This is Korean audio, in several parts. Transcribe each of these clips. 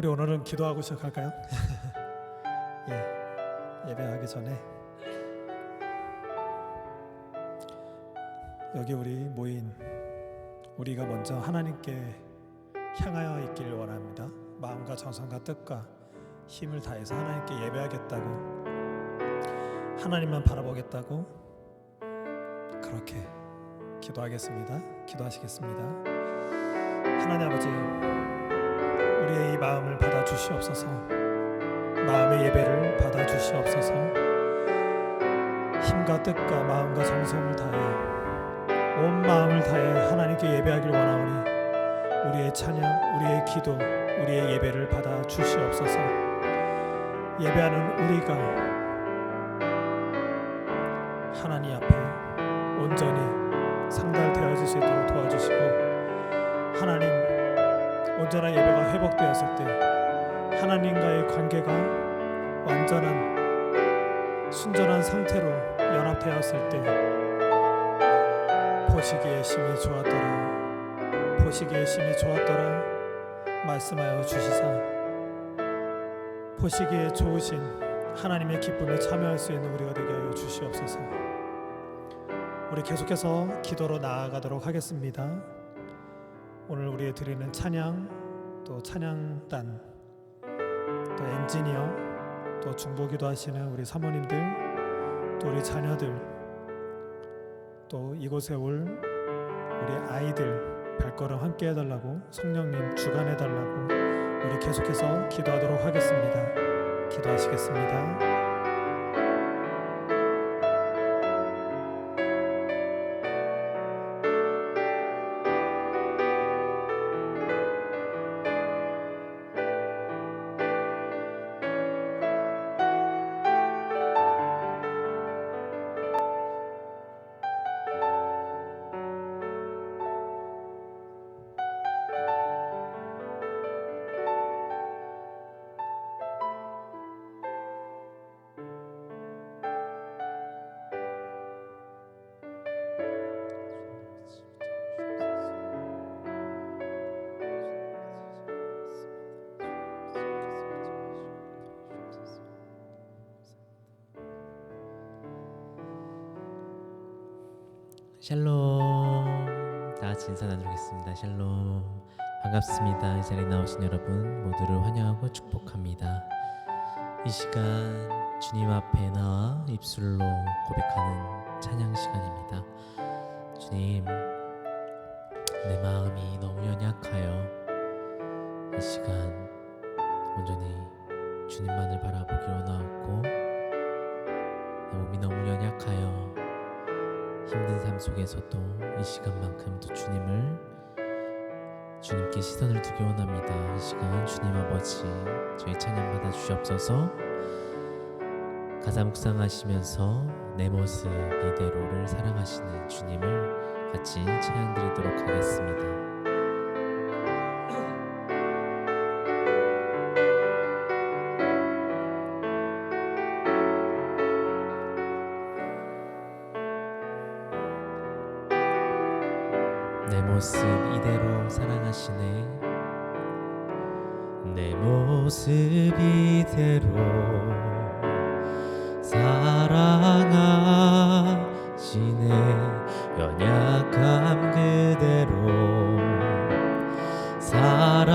우리 오늘은 기도하고 시작할까요? 예배하기 전에 여기 우리 모인 우리가 먼저 하나님께 향하여 있기를 원합니다. 마음과 정성과 뜻과 힘을 다해서 하나님께 예배하겠다고, 하나님만 바라보겠다고 그렇게 기도하겠습니다. 기도하시겠습니다. 하나님 아버지, 우리의 이 마음을 받아주시옵소서. 마음의 예배를 받아주시옵소서. 힘과 뜻과 마음과 정성을 다해, 온 마음을 다해 하나님께 예배하길 원하오니 우리의 찬양, 우리의 기도, 우리의 예배를 받아주시옵소서. 예배하는 우리가 하나님 앞에 온전히 상달되어질 수 있도록 도와주시고, 하나님 온전한 예배가 회복되었을 때 하나님과의 관계가 완전한 순전한 상태로 연합되었을 때 보시기에 심히 좋았더라, 보시기에 심히 좋았더라 말씀하여 주시사, 보시기에 좋으신 하나님의 기쁨에 참여할 수 있는 우리가 되게 하여 주시옵소서. 우리 계속해서 기도로 나아가도록 하겠습니다. 오늘 우리의 드리는 찬양, 또 찬양단, 또 엔지니어, 또 중보기도 하시는 우리 사모님들, 또 우리 자녀들, 또 이곳에 올 우리 아이들 발걸음 함께 해달라고, 성령님 주관해달라고 우리 계속해서 기도하도록 하겠습니다. 기도하시겠습니다. 샬롬. 다 같이 인사 나누겠습니다. 샬롬. 반갑습니다. 이 자리에 나오신 여러분 모두를 환영하고 축복합니다. 이 시간 주님 앞에 나와 입술로 고백하는 찬양 시간입니다. 주님, 내 마음이 너무 연약하여 이 시간 온전히 주님만을 바라보기 원하옵고, 내 몸이 너무 연약하여 힘든 삶 속에서도 이 시간만큼도 주님께 시선을 두기 원합니다. 이 시간 주님 아버지, 저희 찬양 받아 주시옵소서. 가사 묵상하시면서 내 모습 이대로를 사랑하시는 주님을 같이 찬양 드리도록 하겠습니다. 내 모습 이대로 사랑하시네. 내 모습 이대로 사랑하시네. 연약함 그대로 사랑하시네.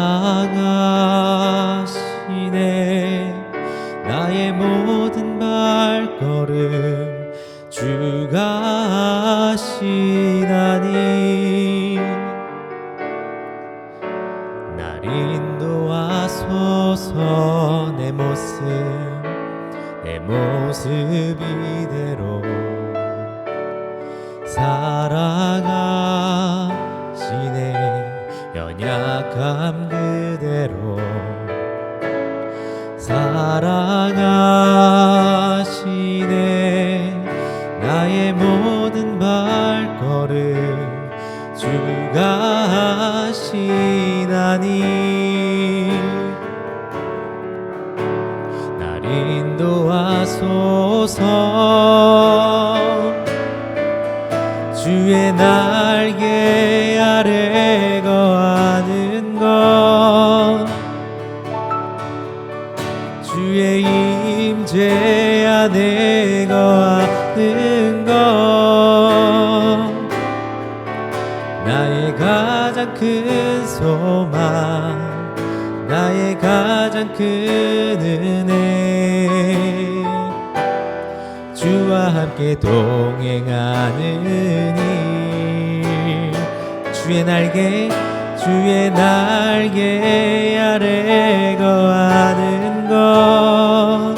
나의 모든 발걸음 주가 하시나니 날 인도하소서. 내 모습 이대로 사랑하시네. 연약함 그대로 사랑하시네. 나의 모든 발걸음 주가 하시나니 날 인도하소서. 주의 날개 아래 거하는 것 주의 임재 안에 거하는 것 나의 가장 큰 소망 나의 가장 큰 은혜 주와 함께 동행하는 일 주의 날개 아래 거하는 것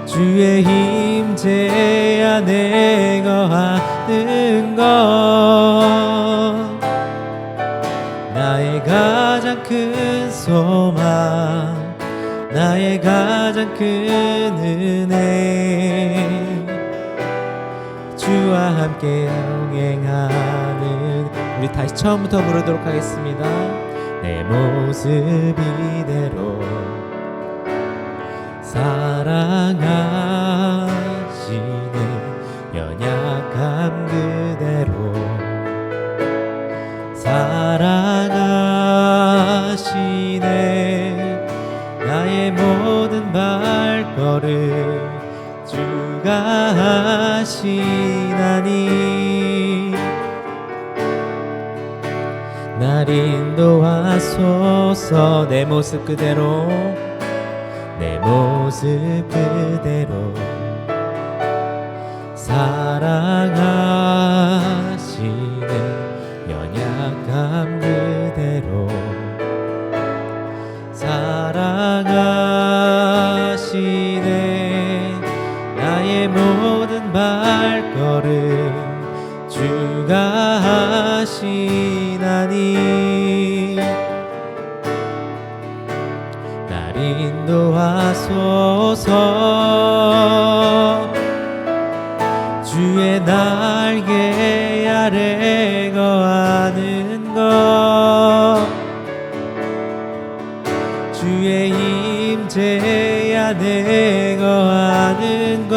주의 임재 안에 거하는 것 나의 가장 큰 소망 나의 가장 큰 은혜 주와 함께 동행하는 우리 다시 처음부터 부르도록 하겠습니다. 내 모습 이대로 사랑하시네 연약함 그대로 사랑하시네 나의 모든 발걸음 주가 하시나니 날 인도하소서 내 모습 그대로 사랑하시네 연약함 그대로 사랑하시네 나의 모든 발걸음 주가 하시나니 날 인도하소서 주의 날개 아래 거하는 것 주의 임재 안에 거하는 것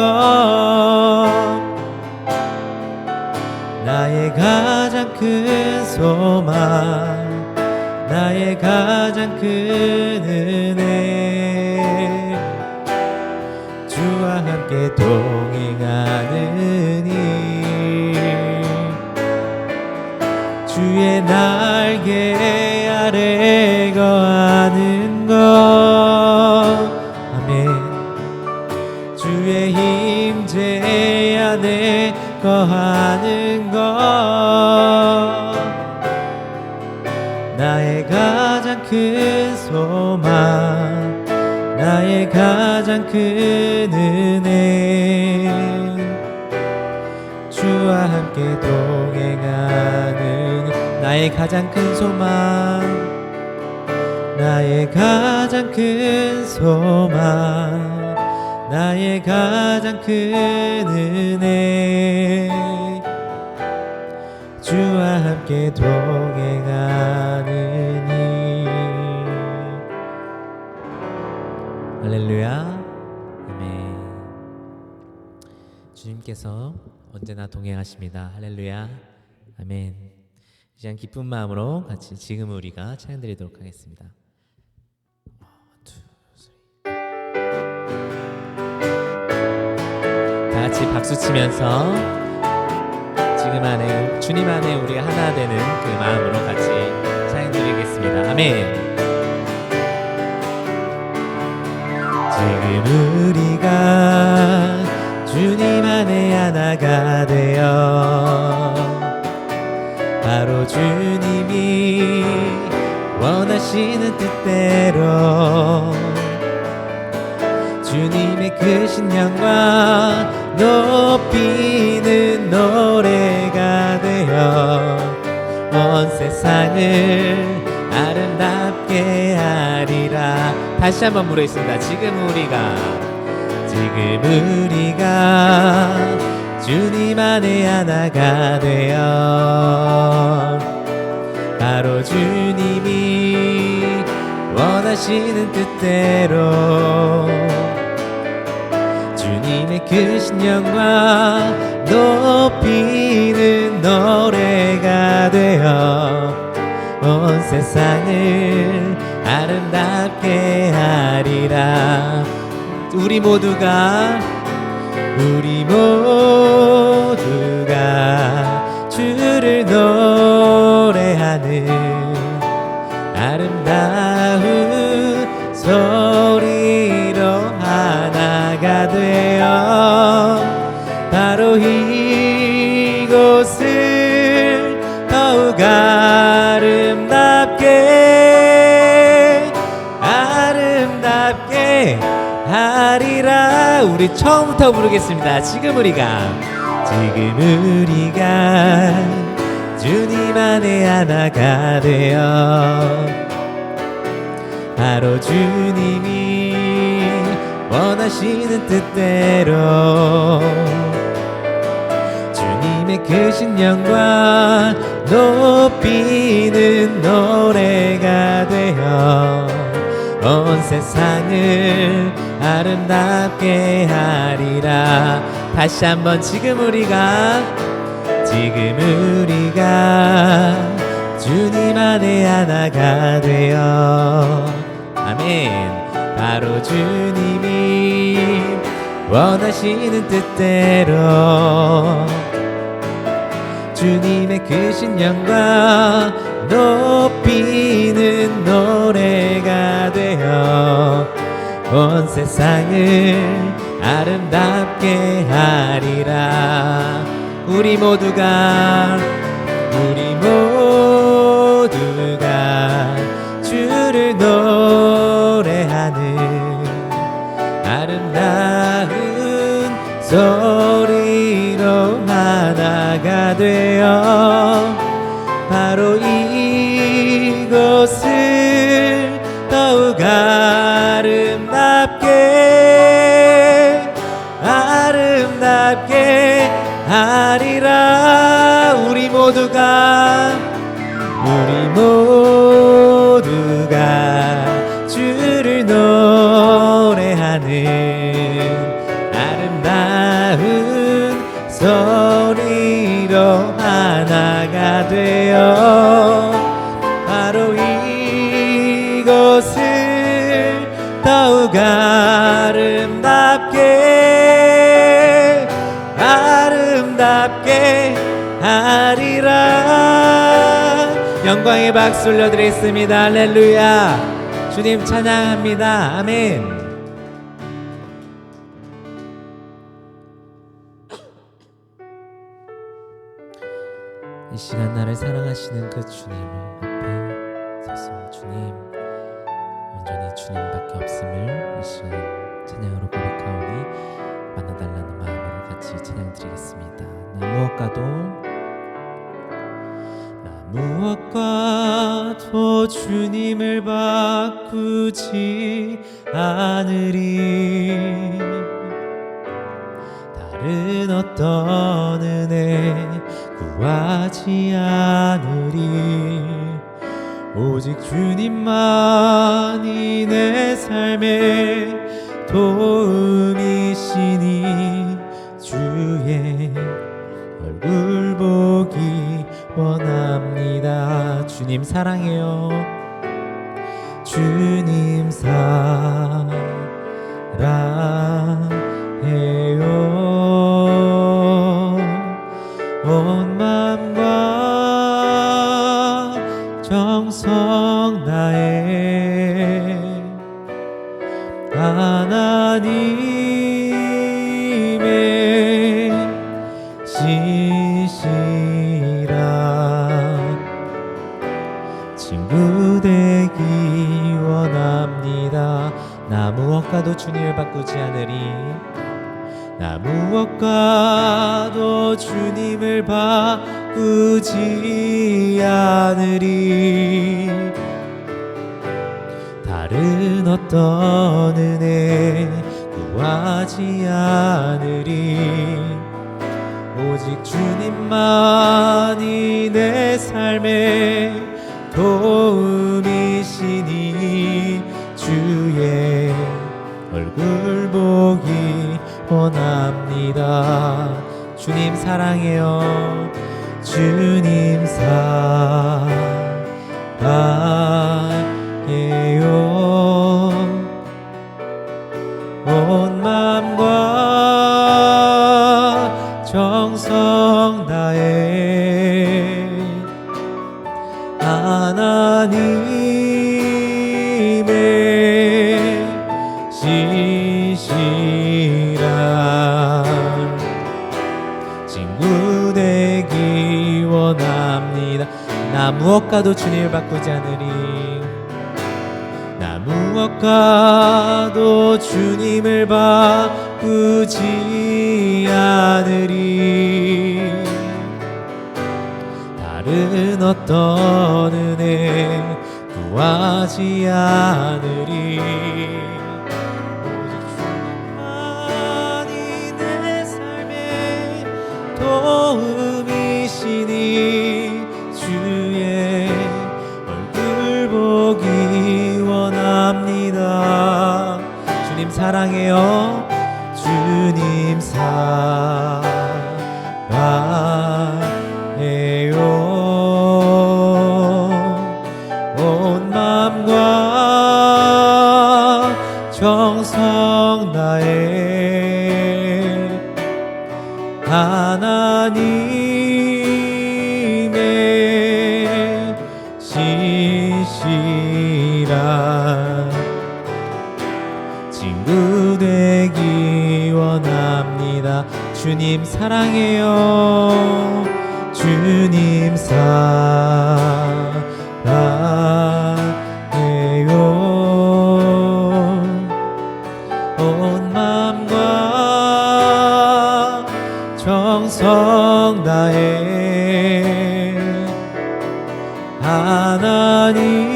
나의 가장 큰 소망 나의 가장 큰 은혜 주와 함께 동행하는 일 주의 날개 아래 거하는 것 아멘 주의 임재 안에 거하는 것 나의 가장 큰 소망 나의 가장 큰 은혜 주와 함께 동행하는 나의 가장 큰 소망 나의 가장 큰 소망 나의 가장 큰 은혜 주와 함께 동행하는 일 할렐루야 아멘 주님께서 언제나 동행하십니다. 할렐루야 아멘 이 시간 기쁜 마음으로 같이 지금 우리가 찬양 드리도록 하겠습니다. 다 같이 박수 치면서 지금 안에 주님 안에 우리가 하나 되는 그 마음으로 같이 찬양 드리겠습니다. 아멘. 지금 우리가 주님 안에 하나가 되어 바로 주님이 원하시는 뜻대로 주님의 크신 영광 높이는 노래가 되어 온 세상을 아름답게 하리라. 다시 한번 부르겠습니다. 지금 우리가 주님 안에 하나가 되어 바로 주님이 원하시는 뜻대로 주님의 크신 영광 높이는 노래가 되어 온 세상을 아름답게 하리라. 우리 모두가 주를 노래하는 아름다운 소리로 하나가 되어 바로 이곳을 더욱 아름답게 하리라. 우리 처음부터 부르겠습니다. 지금 우리가 주님 안에 하나가 되어 바로 주님이 원하시는 뜻대로 주님의 크신 영광 높이는 노래가 되어 온 세상을 아름답게 하리라. 다시 한번 지금 우리가 주님 안에 하나가 되어 아멘. 바로 주님이 원하시는 뜻대로 주님의 크신 영광 높이는 노래가 되어 온 세상을 아름답게 하리라. 우리 모두가 주를 노래하는 아름다운 소리로 하나가 되어 바로 이곳을 더욱 아름답게 하리라. 우리 모두가 주를 노래하는 아름다운 소리로 하나가 되어 바로 이곳을 더욱 아름답게 하리라. 영광의 박수 올려드리겠습니다. 할렐루야. 주님 찬양합니다. 아멘. 이 시간 나를 사랑하시는 그 주님 앞에 서서 주님 온전히 주님밖에 없음을 이 시간 찬양으로 고백하오니 만나달라는 마음으로 같이 찬양드리겠습니다. 나 무엇과도 주님을 바꾸지 않으리. 다른 어떤 은혜 구하지 않으리. 오직 주님만이 내 삶의 도움이시니 주의 얼굴 보기 원합니다. 주님 사랑해요. 주님 사랑해요. 온 마음과 정성 다해 하나님의 시시라 친구 되기 원합니다. 나 무엇과도 주님을 바꾸지 않으리. 나 무엇과도 주님을 바꾸지 않으리. 다른 어떤 은혜 구하지 않으리. 오직 주님만이 내 삶의 도움이시니 주의 얼굴 보기 원합니다. 주님 사랑해요. 주님 사랑해요. 온 마음과 정성 다해 하나님의 신실한 친구 되기 원합니다. 나 무엇과도 주님을 바꾸지 않으리. 나 무엇과도 주님을 바꾸지 않으리. 다른 어떤 은혜 구하지 않으리. 오직 주님만이 내 삶의 도움이시니 주의 얼굴 보기 원합니다. 주님 사랑해요. 주님 사랑해요. 온 마음과 정성 다해 하나님의 신실한 친구 되기 원합니다. 주님 사랑해요. 주님 사랑해요. 온 마음과 정성 다해 하나님의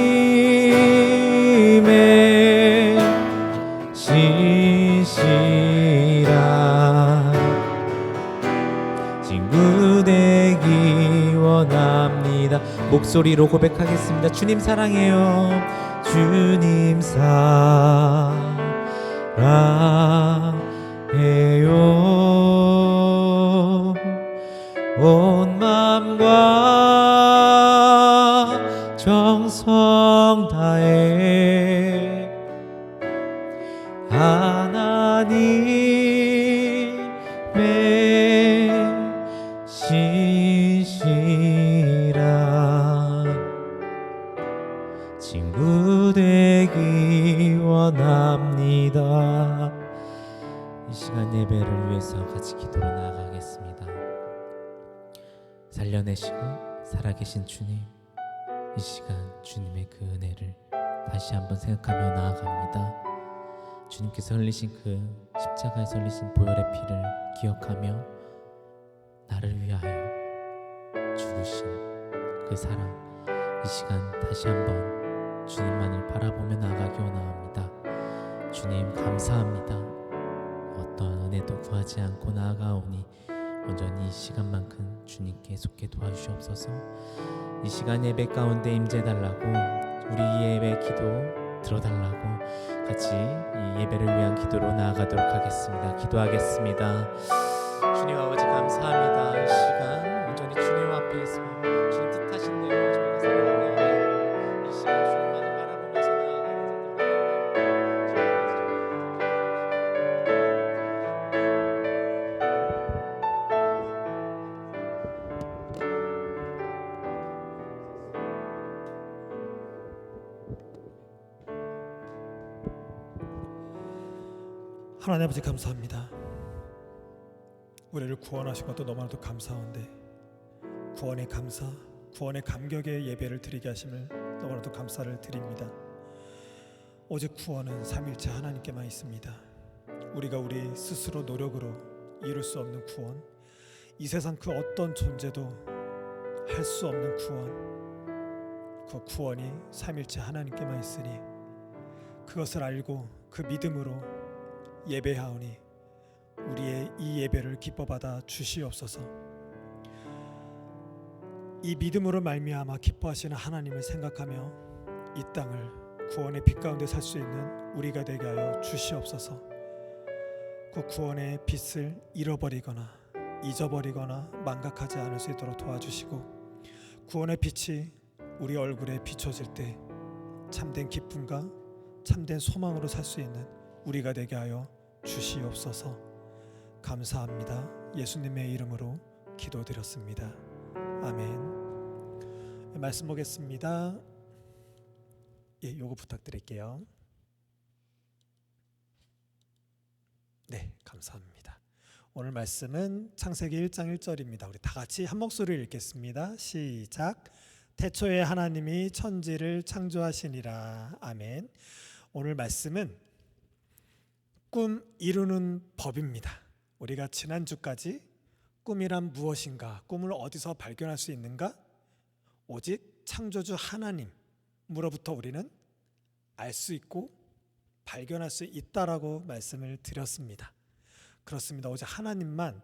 신실한 친구 되기 원합니다. 목소리로 고백하겠습니다. 주님 사랑해요. 주님 사랑해요. 온 마음과 정성 다해 하나님의 신실한 친구 되기 원합니다. 이 시간 예배를 위해서 같이 기도로 나아가겠습니다. 살려내시고 살아계신 주님, 이 시간 주님의 그 은혜를 다시 한번 생각하며 나아갑니다. 주님께서 흘리신 그 십자가에서 흘리신 보혈의 피를 기억하며 나를 위하여 죽으신 그 사랑, 이 시간 다시 한번 주님만을 바라보며 나아가기 원합니다. 주님 감사합니다. 어떠한 은혜도 구하지 않고 나아가오니 온전히 이 시간만큼 주님께 속해 도와주시옵소서. 이 시간 예배 가운데 임재달라고, 우리 예배 기도 들어달라고 같이 이 예배를 위한 기도로 나아가도록 하겠습니다. 기도하겠습니다. 주님 아버지 감사합니다. 이 시간 온전히 주님 앞에 있어 주님 뜻하신 대로 저희가 살아가며 이 시간 주님만을 바라보면서 나아가는 하나님 아버지 감사합니다. 우리를 구원하신 것도 너무나도 감사한데 구원의 감사, 구원의 감격의 예배를 드리게 하심을 너무나도 감사를 드립니다. 오직 구원은 삼일체 하나님께만 있습니다. 우리가 우리 스스로 노력으로 이룰 수 없는 구원, 이 세상 그 어떤 존재도 할 수 없는 구원, 그 구원이 삼일체 하나님께만 있으니 그것을 알고 그 믿음으로 예배하오니 우리의 이 예배를 기뻐받아 주시옵소서. 이 믿음으로 말미암아 기뻐하시는 하나님을 생각하며 이 땅을 구원의 빛 가운데 살 수 있는 우리가 되게 하여 주시옵소서. 그 구원의 빛을 잃어버리거나 잊어버리거나 망각하지 않을 수 있도록 도와주시고, 구원의 빛이 우리 얼굴에 비춰질 때 참된 기쁨과 참된 소망으로 살 수 있는 우리가 되게 하여 주시옵소서. 감사합니다. 예수님의 이름으로 기도드렸습니다. 아멘. 말씀 보겠습니다. 요거 부탁드릴게요. 네, 감사합니다. 오늘 말씀은 창세기 1장 1절입니다. 우리 다 같이 한 목소리로 읽겠습니다. 시작. 태초에 하나님이 천지를 창조하시니라. 아멘. 오늘 말씀은 꿈 이루는 법입니다. 우리가 지난주까지 꿈이란 무엇인가, 꿈을 어디서 발견할 수 있는가? 오직 창조주 하나님으로부터 우리는 알 수 있고 발견할 수 있다라고 말씀을 드렸습니다. 그렇습니다. 오직 하나님만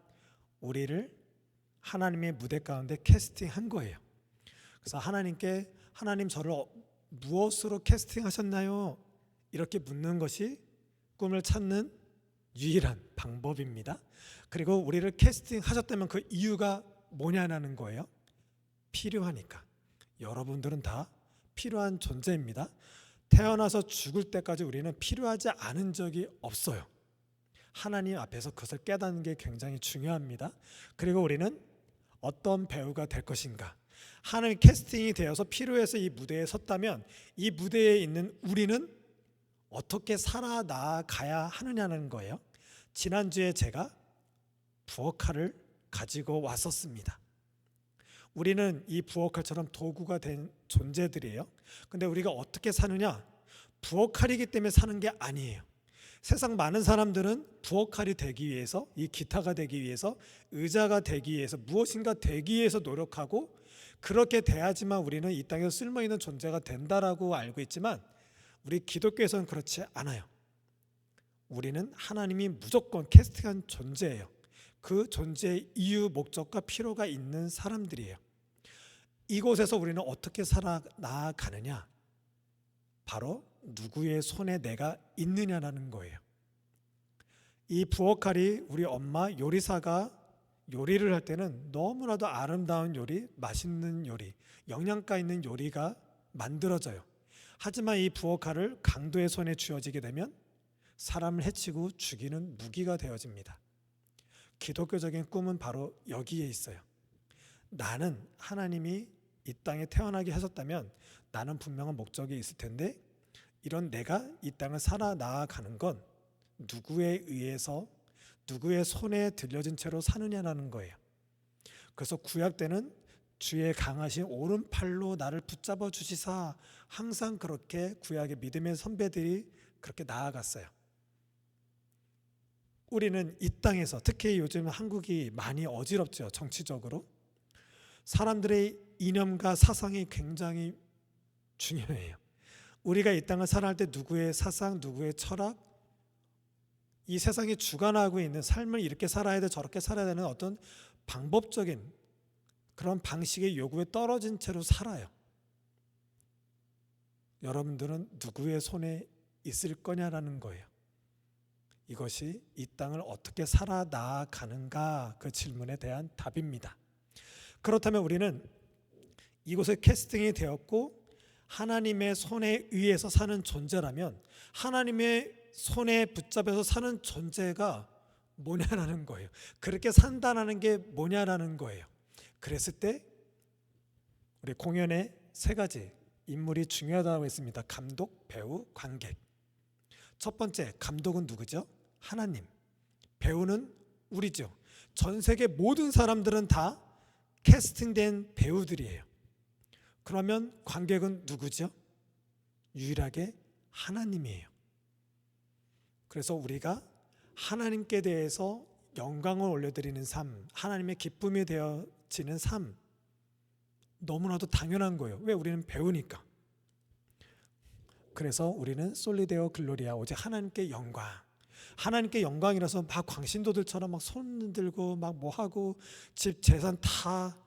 우리를 하나님의 무대 가운데 캐스팅한 거예요. 그래서 하나님께 하나님 저를 무엇으로 캐스팅하셨나요? 이렇게 묻는 것이 꿈을 찾는 유일한 방법입니다. 그리고 우리를 캐스팅하셨다면 그 이유가 뭐냐는 거예요. 필요하니까. 여러분들은 다 필요한 존재입니다. 태어나서 죽을 때까지 우리는 필요하지 않은 적이 없어요. 하나님 앞에서 그것을 깨닫는 게 굉장히 중요합니다. 그리고 우리는 어떤 배우가 될 것인가, 하나님 캐스팅이 되어서 필요해서 이 무대에 섰다면 이 무대에 있는 우리는 어떻게 살아나가야 하느냐는 거예요. 지난주에 제가 부엌칼을 가지고 왔었습니다. 우리는 이 부엌칼처럼 도구가 된 존재들이에요. 근데 우리가 어떻게 사느냐? 부엌칼이기 때문에 사는 게 아니에요. 세상 많은 사람들은 부엌칼이 되기 위해서, 이 기타가 되기 위해서, 의자가 되기 위해서, 무엇인가 되기 위해서 노력하고, 그렇게 돼야지만 우리는 이 땅에서 쓸모있는 존재가 된다라고 알고 있지만 우리 기독교에서는 그렇지 않아요. 우리는 하나님이 무조건 캐스팅한 존재예요. 그 존재의 이유, 목적과 필요가 있는 사람들이에요. 이곳에서 우리는 어떻게 살아나가느냐? 바로 누구의 손에 내가 있느냐라는 거예요. 이 부엌칼이 우리 엄마 요리사가 요리를 할 때는 너무나도 아름다운 요리, 맛있는 요리, 영양가 있는 요리가 만들어져요. 하지만 이 부엌칼을 강도의 손에 쥐어지게 되면 사람을 해치고 죽이는 무기가 되어집니다. 기독교적인 꿈은 바로 여기에 있어요. 나는 하나님이 이 땅에 태어나게 하셨다면 나는 분명한 목적이 있을 텐데, 이런 내가 이 땅을 살아나가는 건 누구에 의해서, 누구의 손에 들려진 채로 사느냐라는 거예요. 그래서 구약 때는 주의 강하신 오른팔로 나를 붙잡아 주시사, 항상 그렇게 구약의 믿음의 선배들이 그렇게 나아갔어요. 우리는 이 땅에서, 특히 요즘 한국이 많이 어지럽죠. 정치적으로 사람들의 이념과 사상이 굉장히 중요해요. 우리가 이 땅을 살아갈 때 누구의 사상, 누구의 철학, 이 세상이 주관하고 있는 삶을 이렇게 살아야 돼, 저렇게 살아야 되는 어떤 방법적인 그런 방식의 요구에 떨어진 채로 살아요. 여러분들은 누구의 손에 있을 거냐라는 거예요. 이것이 이 땅을 어떻게 살아나가는가, 그 질문에 대한 답입니다. 그렇다면 우리는 이곳에 캐스팅이 되었고 하나님의 손에 의해서 사는 존재라면 하나님의 손에 붙잡혀서 사는 존재가 뭐냐라는 거예요. 그렇게 산다는 게 뭐냐라는 거예요. 그랬을 때 우리 공연에 세 가지 인물이 중요하다고 했습니다. 감독, 배우, 관객. 첫 번째, 감독은 누구죠? 하나님. 배우는 우리죠. 전 세계 모든 사람들은 다 캐스팅된 배우들이에요. 그러면 관객은 누구죠? 유일하게 하나님이에요. 그래서 우리가 하나님께 대해서 영광을 올려드리는 삶, 하나님의 기쁨이 되어지는 삶, 너무나도 당연한 거예요. 왜? 우리는 배우니까. 그래서 우리는 솔리데오 글로리아, 오직 하나님께 영광. 하나님께 영광이라서 막 광신도들처럼 막 손 들고 막 뭐 하고 집 재산 다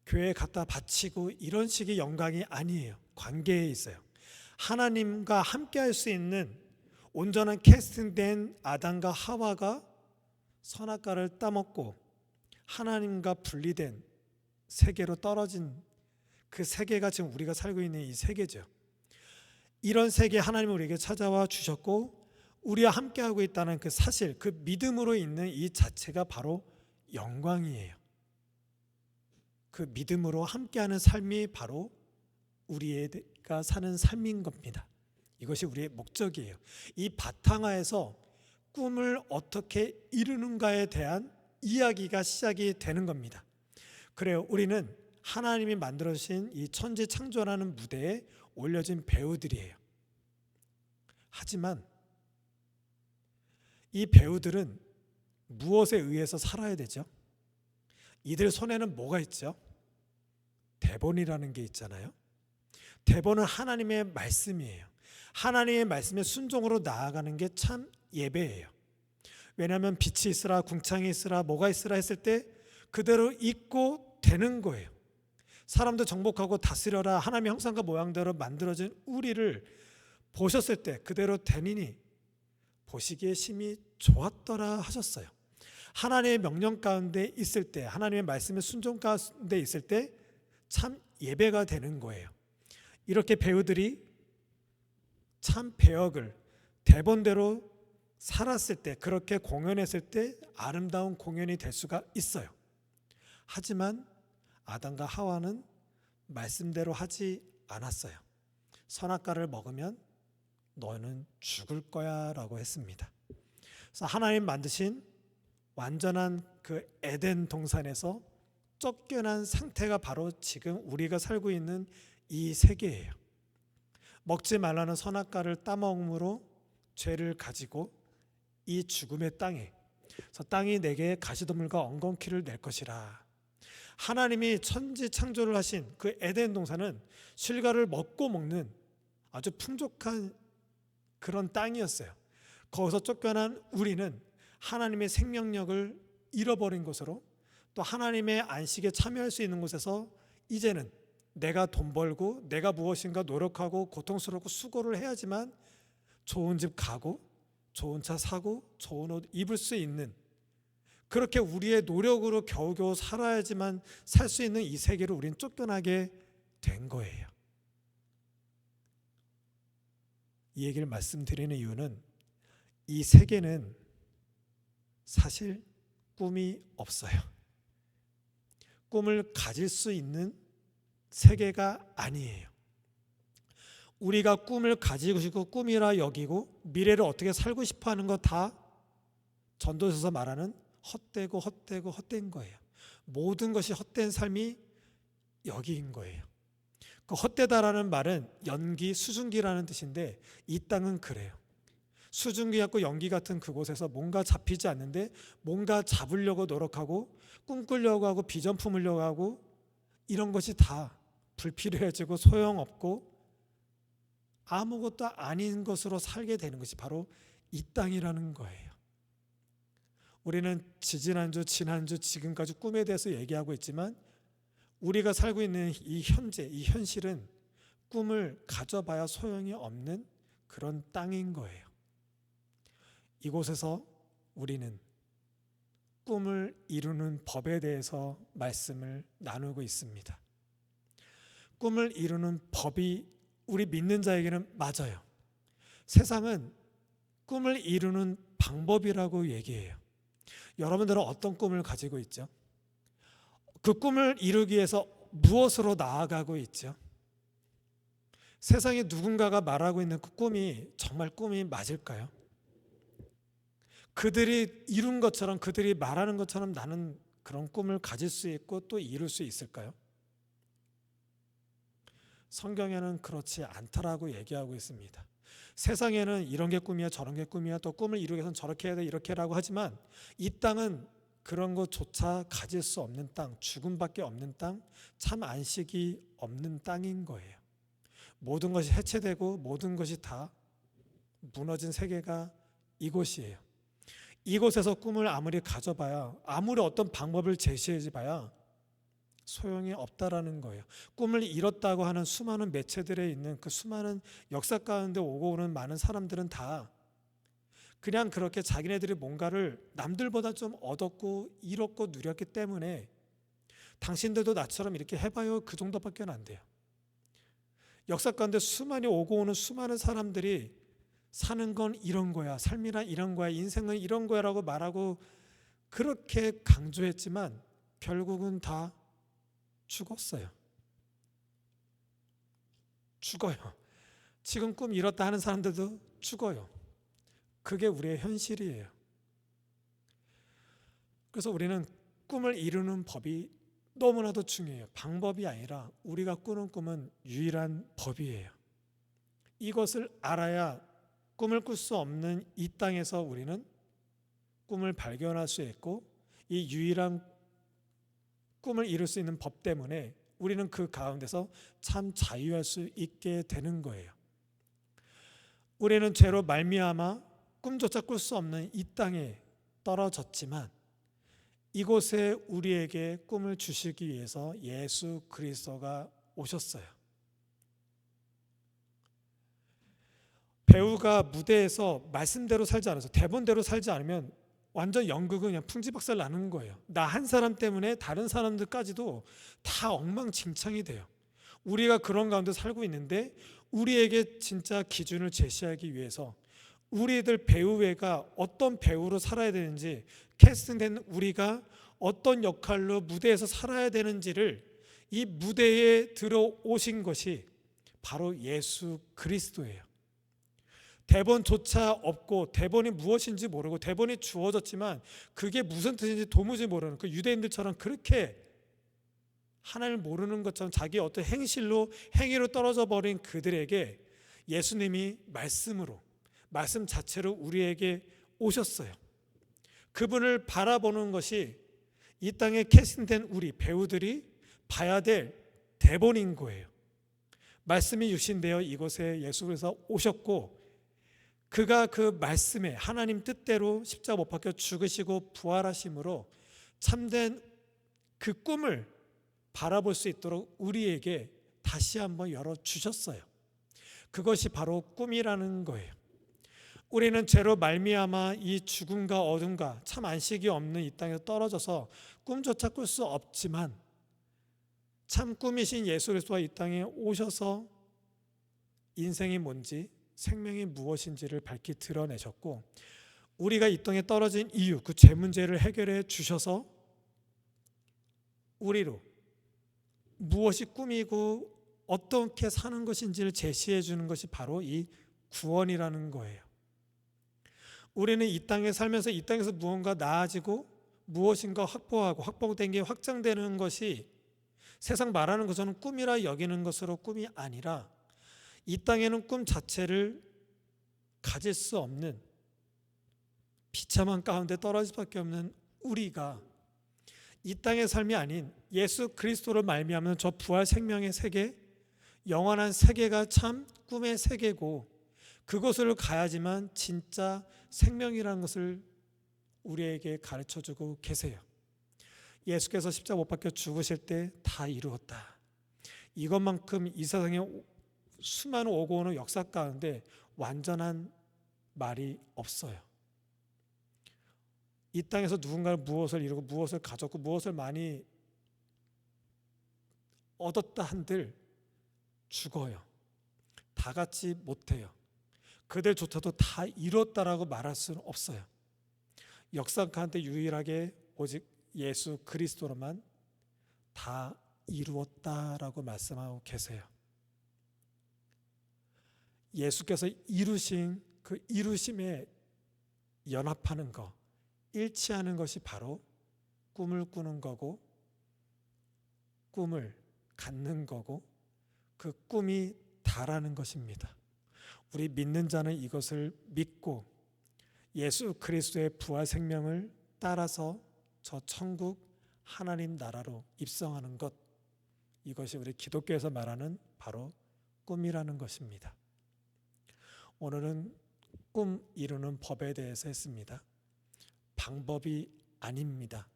교회에 갖다 바치고 이런 식의 영광이 아니에요. 관계에 있어요. 하나님과 함께 할 수 있는 온전한 캐스팅된 아담과 하와가 선악과를 따먹고 하나님과 분리된 세계로 떨어진 그 세계가 지금 우리가 살고 있는 이 세계죠. 이런 세계 하나님이 우리에게 찾아와 주셨고 우리와 함께하고 있다는 그 사실, 그 믿음으로 있는 이 자체가 바로 영광이에요. 그 믿음으로 함께하는 삶이 바로 우리가 사는 삶인 겁니다. 이것이 우리의 목적이에요. 이 바탕화에서 꿈을 어떻게 이루는가에 대한 이야기가 시작이 되는 겁니다. 그래요. 우리는 하나님이 만들어주신 이 천지 창조라는 무대에 올려진 배우들이에요. 하지만 이 배우들은 무엇에 의해서 살아야 되죠? 이들 손에는 뭐가 있죠? 대본이라는 게 있잖아요. 대본은 하나님의 말씀이에요. 하나님의 말씀에 순종으로 나아가는 게 참 예배예요. 왜냐하면 빛이 있으라, 궁창이 있으라, 뭐가 있으라 했을 때 그대로 있고 되는 거예요. 사람도 정복하고 다스려라, 하나님의 형상과 모양대로 만들어진 우리를 보셨을 때 그대로 되니니 보시기에 심히 좋았더라 하셨어요. 하나님의 명령 가운데 있을 때, 하나님의 말씀의 순종 가운데 있을 때 참 예배가 되는 거예요. 이렇게 배우들이 참 배역을 대본대로 살았을 때, 그렇게 공연했을 때 아름다운 공연이 될 수가 있어요. 하지만 아담과 하와는 말씀대로 하지 않았어요. 선악과를 먹으면 너는 죽을 거야 라고 했습니다. 그래서 하나님 만드신 완전한 그 에덴 동산에서 쫓겨난 상태가 바로 지금 우리가 살고 있는 이 세계예요. 먹지 말라는 선악과를 따먹음으로 죄를 가지고 이 죽음의 땅에, 그래서 땅이 내게 가시덤불과 엉겅퀴를 낼 것이라. 하나님이 천지 창조를 하신 그 에덴 동산은 실과를 먹고 먹는 아주 풍족한 그런 땅이었어요. 거기서 쫓겨난 우리는 하나님의 생명력을 잃어버린 곳으로, 또 하나님의 안식에 참여할 수 있는 곳에서 이제는 내가 돈 벌고 내가 무엇인가 노력하고 고통스럽고 수고를 해야지만 좋은 집 가고 좋은 차 사고 좋은 옷 입을 수 있는, 그렇게 우리의 노력으로 겨우겨우 살아야지만 살 수 있는 이 세계로 우린 쫓겨나게 된 거예요. 이 얘기를 말씀드리는 이유는 이 세계는 사실 꿈이 없어요. 꿈을 가질 수 있는 세계가 아니에요. 우리가 꿈을 가지고 싶고 꿈이라 여기고 미래를 어떻게 살고 싶어 하는 거 다 전도서에서 말하는 헛되고 헛되고 헛된 거예요. 모든 것이 헛된 삶이 여기인 거예요. 그 헛되다라는 말은 연기, 수증기라는 뜻인데 이 땅은 그래요. 수증기 같고 연기 같은 그곳에서 뭔가 잡히지 않는데 뭔가 잡으려고 노력하고 꿈꾸려고 하고 비전 품으려고 하고 이런 것이 다 불필요해지고 소용없고 아무것도 아닌 것으로 살게 되는 것이 바로 이 땅이라는 거예요. 우리는 지지난주, 지난주, 지금까지 꿈에 대해서 얘기하고 있지만 우리가 살고 있는 이 현재, 이 현실은 꿈을 가져봐야 소용이 없는 그런 땅인 거예요. 이곳에서 우리는 꿈을 이루는 법에 대해서 말씀을 나누고 있습니다. 꿈을 이루는 법이 우리 믿는 자에게는 맞아요. 세상은 꿈을 이루는 방법이라고 얘기해요. 여러분들은 어떤 꿈을 가지고 있죠? 그 꿈을 이루기 위해서 무엇으로 나아가고 있죠? 세상에 누군가가 말하고 있는 그 꿈이 정말 꿈이 맞을까요? 그들이 이룬 것처럼, 그들이 말하는 것처럼 나는 그런 꿈을 가질 수 있고 또 이룰 수 있을까요? 성경에는 그렇지 않다라고 얘기하고 있습니다. 세상에는 이런 게 꿈이야, 저런 게 꿈이야, 또 꿈을 이루기 위해서는 저렇게 해야 돼, 이렇게 라고 하지만 이 땅은 그런 것조차 가질 수 없는 땅, 죽음밖에 없는 땅, 참 안식이 없는 땅인 거예요. 모든 것이 해체되고 모든 것이 다 무너진 세계가 이곳이에요. 이곳에서 꿈을 아무리 가져봐야, 아무리 어떤 방법을 제시해봐야 소용이 없다라는 거예요. 꿈을 이뤘다고 하는 수많은 매체들에 있는 그 수많은 역사 가운데 오고 오는 많은 사람들은 다 그냥 그렇게 자기네들이 뭔가를 남들보다 좀 얻었고 이뤘고 누렸기 때문에 당신들도 나처럼 이렇게 해봐요, 그 정도밖에 안 돼요. 역사 가운데 수많이 오고 오는 수많은 사람들이 사는 건 이런 거야, 삶이란 이런 거야, 인생은 이런 거야 라고 말하고 그렇게 강조했지만 결국은 다 죽었어요. 죽어요. 지금 꿈 이뤘다 하는 사람들도 죽어요. 그게 우리의 현실이에요. 그래서 우리는 꿈을 이루는 법이 너무나도 중요해요. 방법이 아니라 우리가 꾸는 꿈은 유일한 법이에요. 이것을 알아야 꿈을 꿀 수 없는 이 땅에서 우리는 꿈을 발견할 수 있고, 이 유일한 꿈을 이룰 수 있는 법 때문에 우리는 그 가운데서 참 자유할 수 있게 되는 거예요. 우리는 죄로 말미암아 꿈조차 꿀 수 없는 이 땅에 떨어졌지만 이곳에 우리에게 꿈을 주시기 위해서 예수 그리스도가 오셨어요. 배우가 무대에서 말씀대로 살지 않아서, 대본대로 살지 않으면 완전 연극은 그냥 풍지박살 나는 거예요. 나 한 사람 때문에 다른 사람들까지도 다 엉망진창이 돼요. 우리가 그런 가운데 살고 있는데 우리에게 진짜 기준을 제시하기 위해서 우리들 배우회가 어떤 배우로 살아야 되는지, 캐스팅된 우리가 어떤 역할로 무대에서 살아야 되는지를 이 무대에 들어오신 것이 바로 예수 그리스도예요. 대본조차 없고 대본이 무엇인지 모르고 대본이 주어졌지만 그게 무슨 뜻인지 도무지 모르는 그 유대인들처럼 그렇게 하나님을 모르는 것처럼 자기의 어떤 행위로 떨어져 버린 그들에게 예수님이 말씀 자체로 우리에게 오셨어요. 그분을 바라보는 것이 이 땅에 캐스팅된 우리 배우들이 봐야 될 대본인 거예요. 말씀이 육신되어 이곳에 예수께서 오셨고, 그가 그 말씀에 하나님 뜻대로 십자가 못 박혀 죽으시고 부활하심으로 참된 그 꿈을 바라볼 수 있도록 우리에게 다시 한번 열어주셨어요. 그것이 바로 꿈이라는 거예요. 우리는 죄로 말미암아 이 죽음과 어둠과 참 안식이 없는 이 땅에서 떨어져서 꿈조차 꿀 수 없지만 참 꿈이신 예수 그리스도가 이 땅에 오셔서 인생이 뭔지, 생명이 무엇인지를 밝히 드러내셨고, 우리가 이 땅에 떨어진 이유, 그 죄 문제를 해결해 주셔서 우리로 무엇이 꿈이고 어떻게 사는 것인지를 제시해 주는 것이 바로 이 구원이라는 거예요. 우리는 이 땅에 살면서 이 땅에서 무언가 나아지고 무엇인가 확보된 게 확장되는 것이 세상 말하는 것처럼 꿈이라 여기는 것으로 꿈이 아니라, 이 땅에는 꿈 자체를 가질 수 없는 비참한 가운데 떨어질 수밖에 없는 우리가 이 땅의 삶이 아닌 예수 그리스도를 말미암는 저 부활 생명의 세계, 영원한 세계가 참 꿈의 세계고, 그곳을 가야지만 진짜 생명이라는 것을 우리에게 가르쳐주고 계세요. 예수께서 십자가 못 박혀 죽으실 때 다 이루었다, 이것만큼 이 세상에 수많은 오고 오는 역사 가운데 완전한 말이 없어요. 이 땅에서 누군가 무엇을 이루고 무엇을 가졌고 무엇을 많이 얻었다 한들 죽어요. 다 같이 못해요. 그들조차도 다 이뤘다라고 말할 수는 없어요. 역사 가운데 유일하게 오직 예수 그리스도로만 다 이루었다라고 말씀하고 계세요. 예수께서 이루신 그 이루심에 연합하는 것, 일치하는 것이 바로 꿈을 꾸는 거고, 꿈을 갖는 거고, 그 꿈이 다라는 것입니다. 우리 믿는 자는 이것을 믿고 예수 그리스도의 부활 생명을 따라서 저 천국 하나님 나라로 입성하는 것, 이것이 우리 기독교에서 말하는 바로 꿈이라는 것입니다. 오늘은 꿈 이루는 법에 대해서 했습니다. 방법이 아닙니다.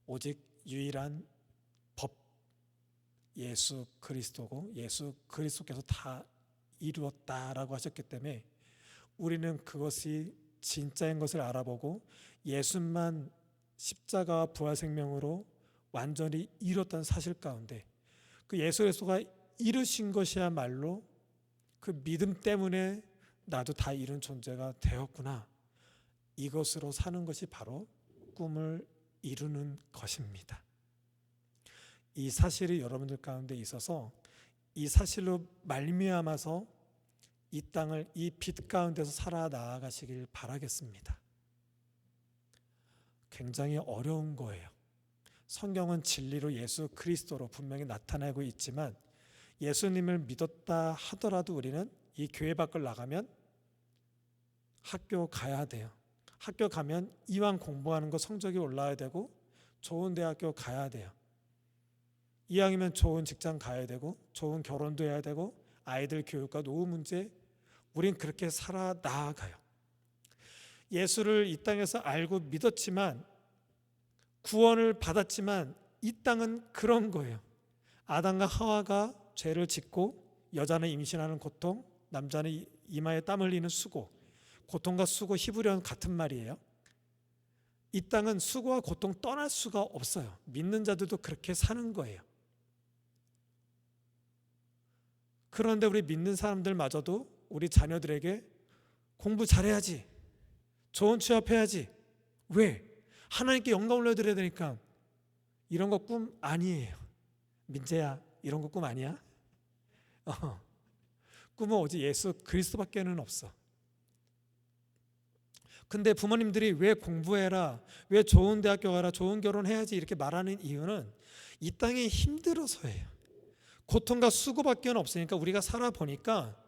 오직 유일한 법, 예수 그리스도고, 예수 그리스도께서 다 이루었다라고 하셨기 때문에 우리는 그것이 진짜인 것을 알아보고 예수만 십자가와 부활 생명으로 완전히 이뤘던 사실 가운데 그 예수 그리스도가 이루신 것이야말로 그 믿음 때문에 나도 다 이룬 존재가 되었구나. 이것으로 사는 것이 바로 꿈을 이루는 것입니다. 이 사실이 여러분들 가운데 있어서 이 사실로 말미암아서 이 땅을 이 빛 가운데서 살아나가시길 바라겠습니다. 굉장히 어려운 거예요. 성경은 진리로 예수 그리스도로 분명히 나타나고 있지만 예수님을 믿었다 하더라도 우리는 이 교회 밖을 나가면 학교 가야 돼요. 학교 가면 이왕 공부하는 거 성적이 올라야 되고 좋은 대학교 가야 돼요. 이왕이면 좋은 직장 가야 되고 좋은 결혼도 해야 되고 아이들 교육과 노후 문제, 우린 그렇게 살아나가요. 예수를 이 땅에서 알고 믿었지만 구원을 받았지만 이 땅은 그런 거예요. 아담과 하와가 죄를 짓고 여자는 임신하는 고통, 남자는 이마에 땀 흘리는 수고, 고통과 수고 히브리어는 같은 말이에요. 이 땅은 수고와 고통 떠날 수가 없어요. 믿는 자들도 그렇게 사는 거예요. 그런데 우리 믿는 사람들마저도 우리 자녀들에게 공부 잘해야지, 좋은 취업해야지. 왜? 하나님께 영광 올려드려야 되니까. 이런 거 꿈 아니에요. 민재야, 이런 거 꿈 아니야? 꿈은 오직 예수 그리스도밖에는 없어. 근데 부모님들이 왜 공부해라, 왜 좋은 대학교 가라, 좋은 결혼해야지 이렇게 말하는 이유는 이 땅이 힘들어서예요. 고통과 수고밖에 없으니까 우리가 살아보니까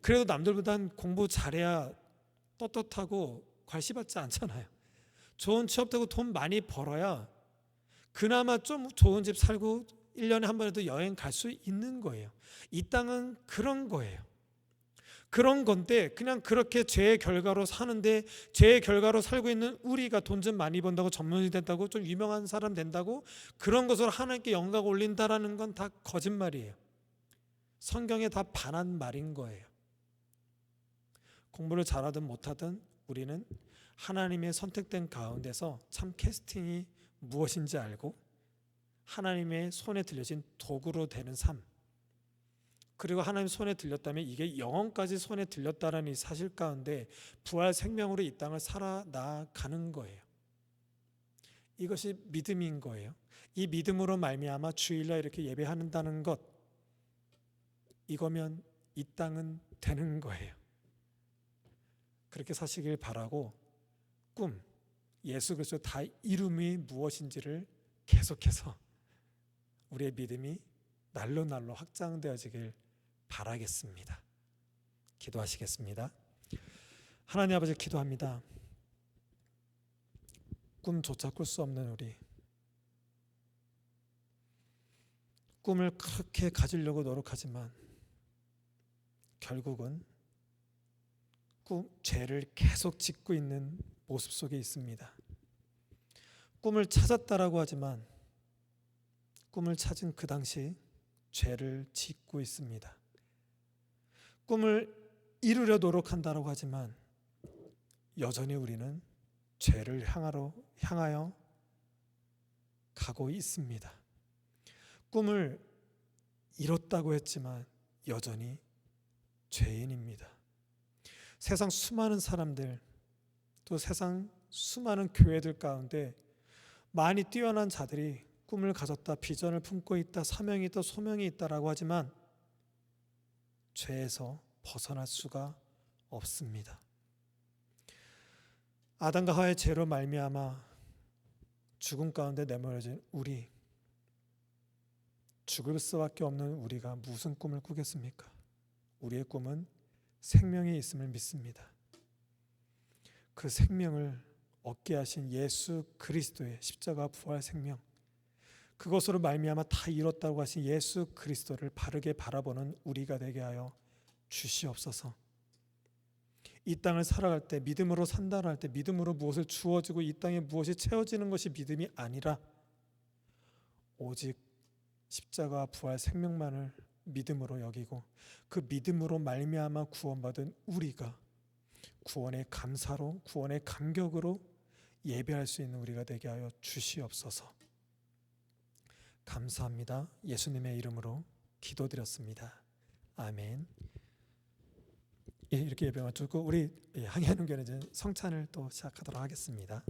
그래도 남들보단 공부 잘해야 떳떳하고 괄시받지 않잖아요. 좋은 취업되고 돈 많이 벌어야 그나마 좀 좋은 집 살고 1년에 한 번이라도 여행 갈 수 있는 거예요. 이 땅은 그런 거예요. 그런 건데 그냥 그렇게 죄의 결과로 사는데 죄의 결과로 살고 있는 우리가 돈 좀 많이 번다고 전문이 된다고 좀 유명한 사람 된다고 그런 것으로 하나님께 영광 올린다라는 건 다 거짓말이에요. 성경에 다 반한 말인 거예요. 공부를 잘하든 못하든 우리는 하나님의 선택된 가운데서 참 캐스팅이 무엇인지 알고 하나님의 손에 들려진 도구로 되는 삶, 그리고 하나님 손에 들렸다면 이게 영혼까지 손에 들렸다는 이 사실 가운데 부활 생명으로 이 땅을 살아나가는 거예요. 이것이 믿음인 거예요. 이 믿음으로 말미암아 주일날 이렇게 예배한다는 것, 이거면 이 땅은 되는 거예요. 그렇게 사시길 바라고 꿈, 예수 그리스도 다 이름이 무엇인지를 계속해서 우리의 믿음이 날로 날로 확장되어지길 바라겠습니다. 기도하시겠습니다. 하나님 아버지, 기도합니다. 꿈조차 꿀 수 없는 우리, 꿈을 그렇게 가지려고 노력하지만 결국은 죄를 계속 짓고 있는 모습 속에 있습니다. 꿈을 찾았다라고 하지만 꿈을 찾은 그 당시 죄를 짓고 있습니다. 꿈을 이루려 노력한다라고 하지만 여전히 우리는 죄를 향하여 가고 있습니다. 꿈을 이뤘다고 했지만 여전히 죄인입니다. 세상 수많은 사람들, 또 세상 수많은 교회들 가운데 많이 뛰어난 자들이 꿈을 가졌다, 비전을 품고 있다, 사명이 있다, 소명이 있다라고 하지만 죄에서 벗어날 수가 없습니다. 아담과 하와의 죄로 말미암아 죽음 가운데 내몰려진 우리, 죽을 수밖에 없는 우리가 무슨 꿈을 꾸겠습니까? 우리의 꿈은 생명이 있음을 믿습니다. 그 생명을 얻게 하신 예수 그리스도의 십자가 부활 생명, 그것으로 말미암아 다 이뤘다고 하신 예수 그리스도를 바르게 바라보는 우리가 되게 하여 주시옵소서. 이 땅을 살아갈 때, 믿음으로 산다고 할 때 믿음으로 무엇을 주어지고 이 땅에 무엇이 채워지는 것이 믿음이 아니라 오직 십자가 부활 생명만을 믿음으로 여기고 그 믿음으로 말미암아 구원받은 우리가 구원의 감사로, 구원의 감격으로 예배할 수 있는 우리가 되게 하여 주시옵소서. 감사합니다. 예수님의 이름으로 기도드렸습니다. 아멘. 예, 이렇게 예배 마쳤고 우리 항해하는 교회는 이제 성찬을 또 시작하도록 하겠습니다.